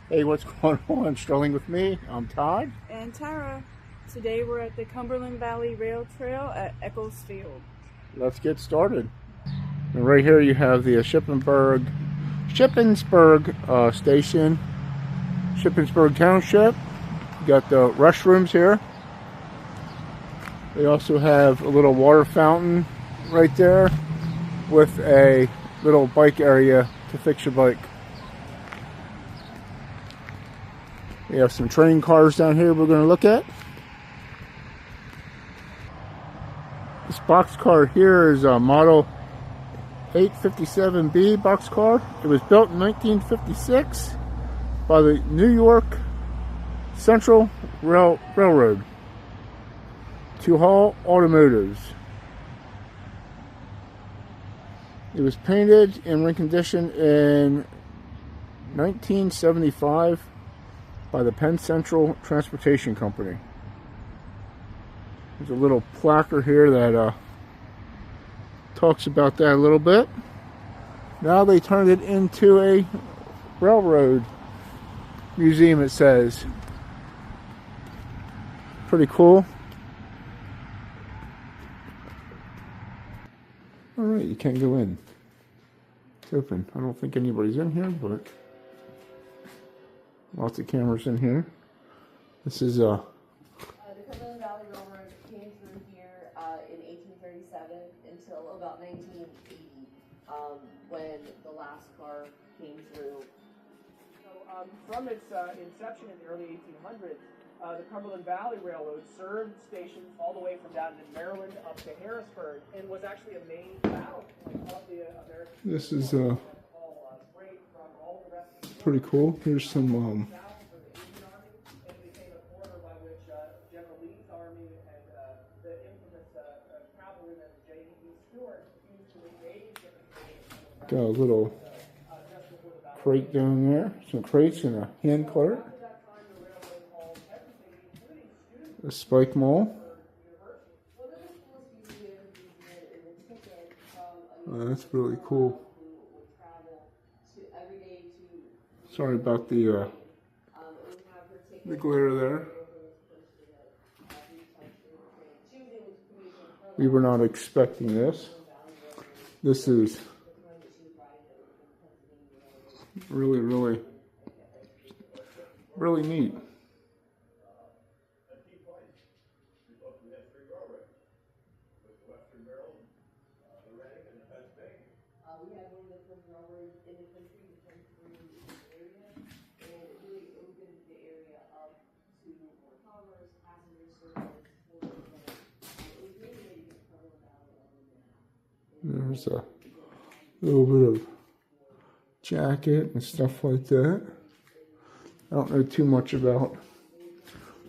Hey, what's going on? Strolling with me. I'm Todd. And Tara. Today we're at the Cumberland Valley Rail Trail at Eccles Field. Let's get started. And right here you have the Shippensburg station, Shippensburg Township. You got the restrooms here. They also have a little water fountain right there with a little bike area to fix your bike. We have some train cars down here we're going to look at. This boxcar here is a model 857B boxcar. It was built in 1956 by the New York Central Railroad to haul automotives. It was painted and reconditioned in 1975 by the Penn Central Transportation Company. There's a little placard here that talks about that a little bit. Now they turned it into a railroad museum, it says. Pretty cool. Alright, you can't go in. It's open. I don't think anybody's in here, but lots of cameras in here. This is the Cumberland Valley Railroad came through here in 1837 until about 1980 when the last car came through. So, from its inception in the early 1800s, the Cumberland Valley Railroad served stations all the way from down in Maryland up to Harrisburg, and was actually a main battle point of the American. This is pretty cool. Here's some got a little crate down there, some crates and a hand cart. A spike mall. That's really cool. Sorry about the glare there. We were not expecting this. This is really neat. We had one of the first railroads in the country to come through this area, and it really opened the area up to more commerce, passenger service, it was really ready to cover the valley now. There's a little bit of jacket and stuff like that. I don't know too much about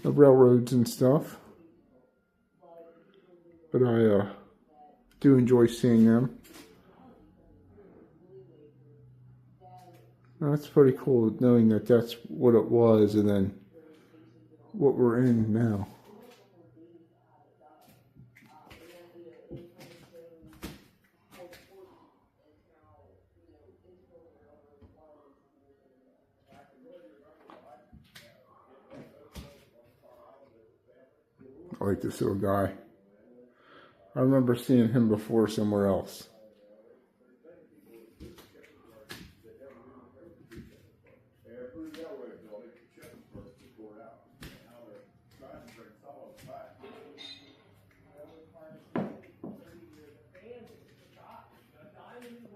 the railroads and stuff, but I do enjoy seeing them. That's pretty cool knowing that that's what it was and then what we're in now. I like this little guy. I remember seeing him before somewhere else.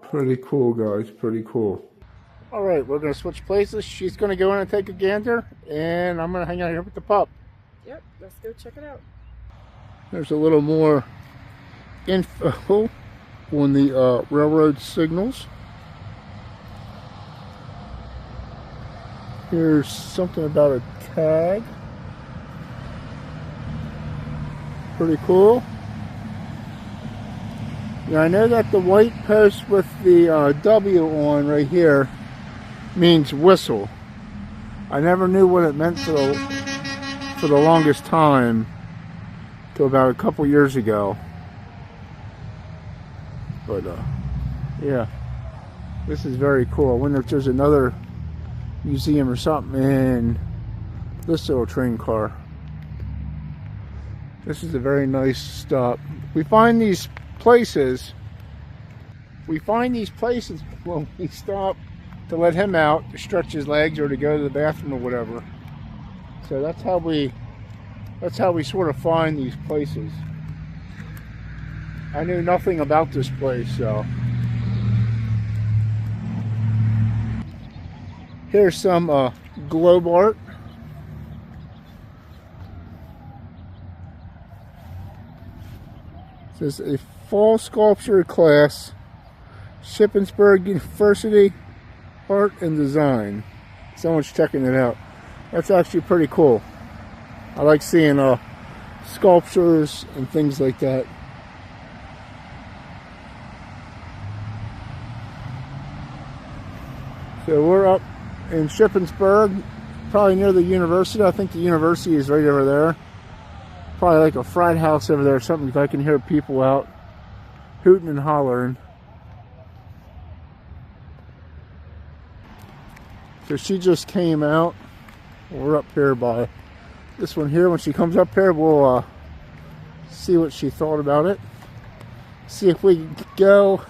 Pretty cool, guys. Pretty cool. All right, we're going to switch places. She's going to go in and take a gander, and I'm going to hang out here with the pup. Yep, let's go check it out. There's a little more info on the railroad signals. Here's something about a tag. Pretty cool. Now I know that the white post with the W on right here means whistle. I never knew what it meant for the longest time till about a couple years ago. But yeah, this is very cool. I wonder if there's another museum or something in this little train car. This is a very nice stop. We find these places when we stop to let him out, to stretch his legs or to go to the bathroom or whatever. So that's how we sort of find these places. I knew nothing about this place, so here's some globe art. It says a fall sculpture class, Shippensburg University, Art and Design. Someone's checking it out. That's actually pretty cool. I like seeing sculptures and things like that. So we're up in Shippensburg, probably near the university. I think the university is right over there. Probably like a frat house over there or something, because I can hear people out hooting and hollering. So she just came out. We're up here by this one here. When she comes up here, we'll see what she thought about it. See if we can go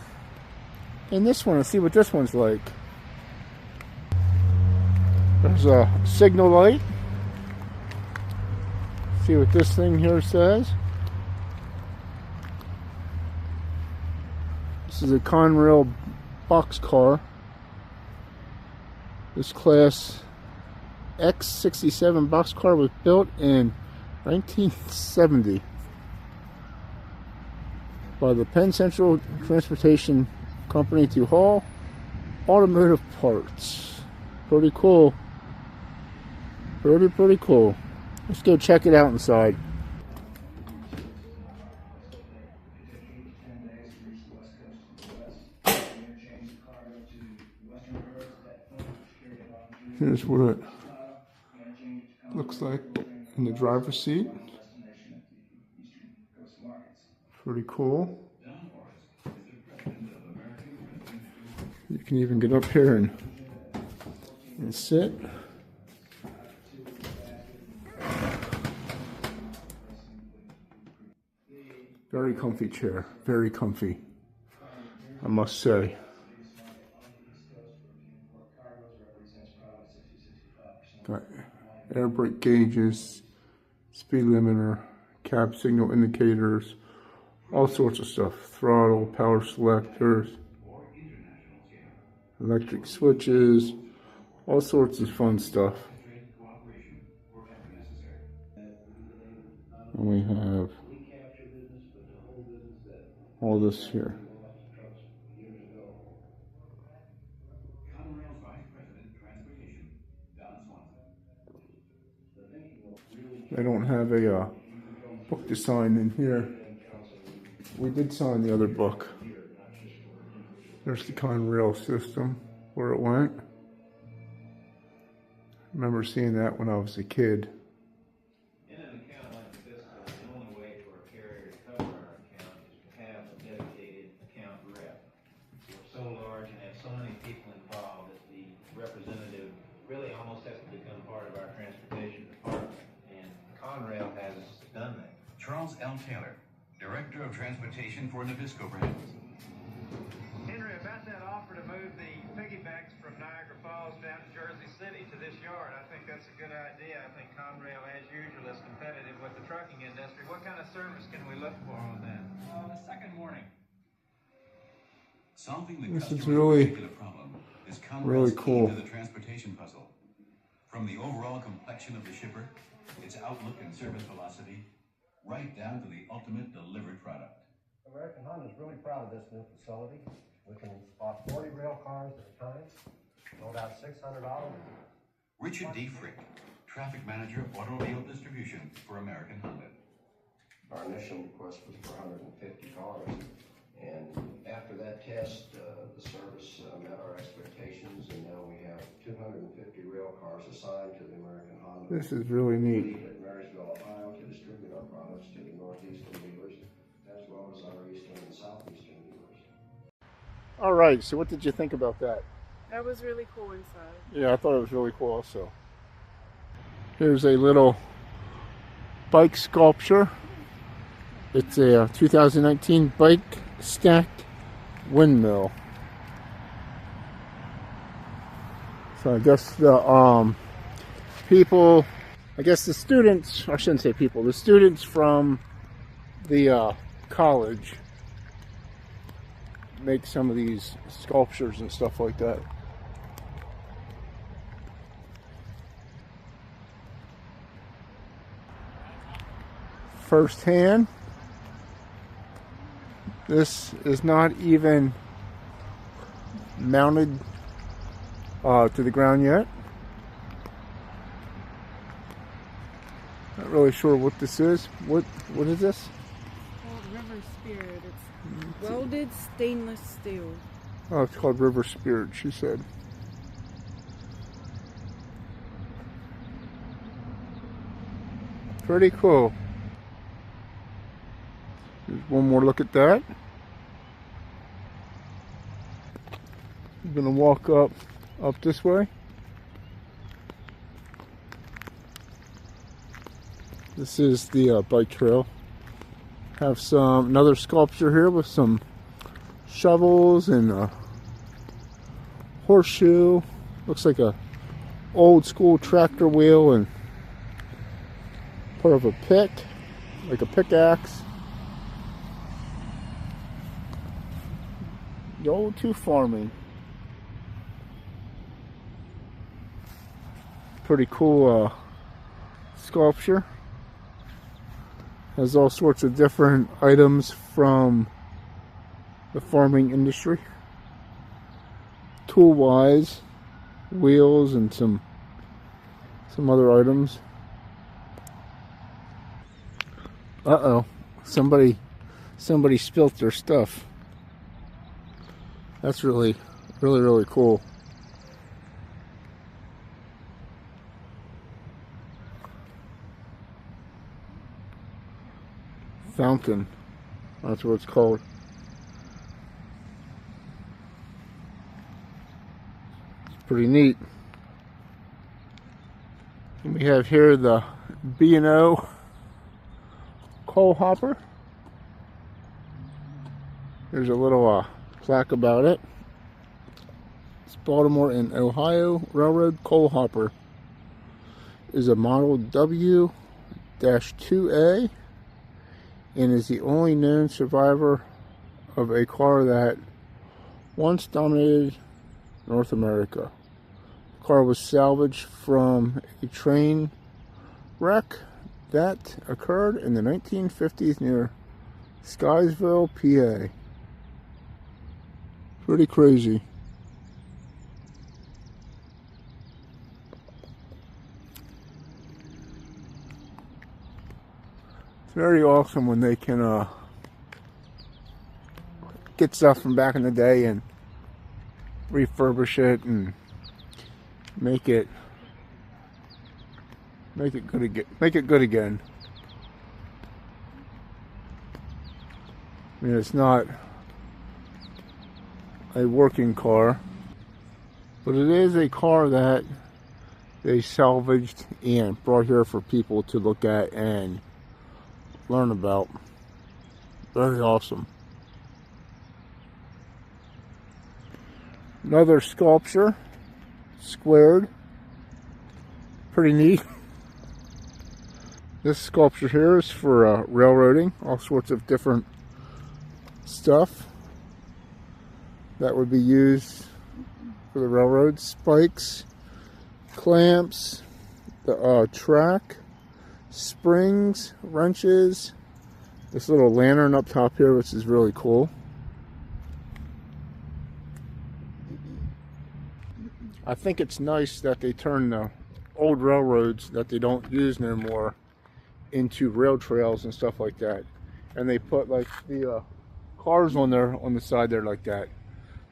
in this one and see what this one's like. There's a signal light. See what this thing here says. This is a Conrail boxcar. This class X67 boxcar was built in 1970 by the Penn Central Transportation Company to haul automotive parts. Pretty cool. Pretty cool. Let's go check it out inside. Here's what it looks like in the driver's seat. Pretty cool. You can even get up here and sit. Very comfy chair, very comfy, I must say. Got air brake gauges, speed limiter, cab signal indicators, all sorts of stuff. Throttle, power selectors, electric switches, all sorts of fun stuff. And we have all this here. They don't have a book to sign in here. We did sign the other book. There's the Conrail system, where it went. I remember seeing that when I was a kid. Really almost has to become part of our transportation department, and Conrail has done that. Charles L. Taylor, Director of Transportation for Nabisco Brands. Henry, about that offer to move the piggybacks from Niagara Falls down to Jersey City to this yard, I think that's a good idea. I think Conrail, as usual, is competitive with the trucking industry. What kind of service can we look for on that? The second morning. Solving the This is customer's really, particular problem is really Conrail's cool. key to the transportation puzzle. From the overall complexion of the shipper, its outlook and service velocity, right down to the ultimate delivered product. American Honda is really proud of this new facility. We can spot 40 rail cars at a time, load out 600 autos. Richard D. Frick, Traffic Manager, Automobile Distribution for American Honda. Our initial request was for 150 cars, and after that test, the service met our expectations, and now we have 250 rail cars assigned to the American Honda. This is really neat. At Marysville, Ohio, to distribute our products to the northeastern dealers, as well as our eastern and southeastern dealers. All right, so what did you think about that? That was really cool inside. Yeah, I thought it was really cool also. Here's a little bike sculpture. It's a 2019 bike stacked windmill. So I guess the people, I guess the students, I shouldn't say people, the students from the college make some of these sculptures and stuff like that. Firsthand, this is not even mounted to the ground yet. Not really sure what this is. What is this? Called River Spirit. It's welded stainless steel. Oh, it's called River Spirit, she said. Pretty cool. Here's one more look at that. I'm gonna walk up this way. This is the bike trail. Have another sculpture here with some shovels and a horseshoe. Looks like a old school tractor wheel and part of a pick, like a pickaxe. Go to farming. Pretty cool sculpture. Has all sorts of different items from the farming industry. Tool wise, wheels and some other items. Uh-oh. Somebody spilt their stuff. That's really cool. Fountain. That's what it's called. It's pretty neat. And we have here the B&O coal hopper. There's a little plaque about it. It's Baltimore and Ohio Railroad coal hopper. Is a model W-2A and is the only known survivor of a car that once dominated North America. The car was salvaged from a train wreck that occurred in the 1950s near Skiesville, PA. Pretty crazy. It's very awesome when they can get stuff from back in the day and refurbish it and make it good again. Make it good again. I mean, it's not a working car, but it is a car that they salvaged and brought here for people to look at and learn about. Very awesome. Another sculpture, squared. Pretty neat. This sculpture here is for railroading, all sorts of different stuff that would be used for the railroad. Spikes, clamps, the track, springs, wrenches, this little lantern up top here, which is really cool. I think it's nice that they turn the old railroads that they don't use no more into rail trails and stuff like that, and they put like the cars on there on the side there like that.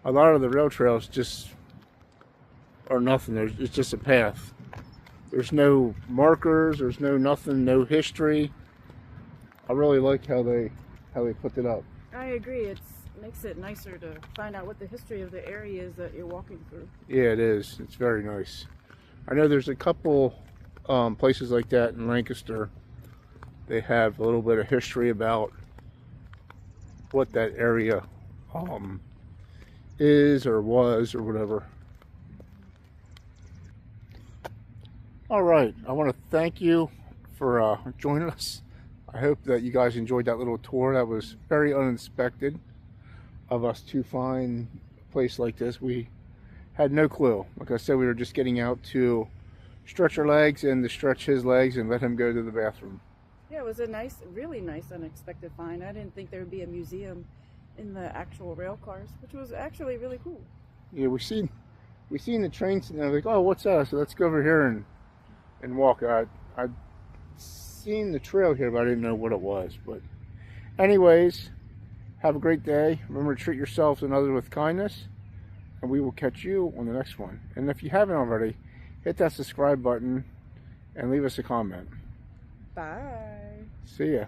A lot of the rail trails just are nothing. It's just a path. There's no markers, there's no nothing, no history. I really like how they put it up. I agree. makes it nicer to find out what the history of the area is that you're walking through. Yeah, it is. It's very nice. I know there's a couple places like that in Lancaster. They have a little bit of history about what that area is or was or whatever. All right, I want to thank you for joining us. I hope that you guys enjoyed that little tour. That was very unexpected of us to find a place like this. We had no clue. Like I said, we were just getting out to stretch our legs and to stretch his legs and let him go to the bathroom. Yeah, it was a nice, really nice unexpected find. I didn't think there would be a museum in the actual rail cars, which was actually really cool. Yeah, we seen the trains and I was like, oh, what's that? So let's go over here and walk. I'd seen the trail here, but I didn't know what it was. But anyways, have a great day. Remember to treat yourselves and others with kindness, and we will catch you on the next one. And if you haven't already, hit that subscribe button and leave us a comment. Bye. See ya.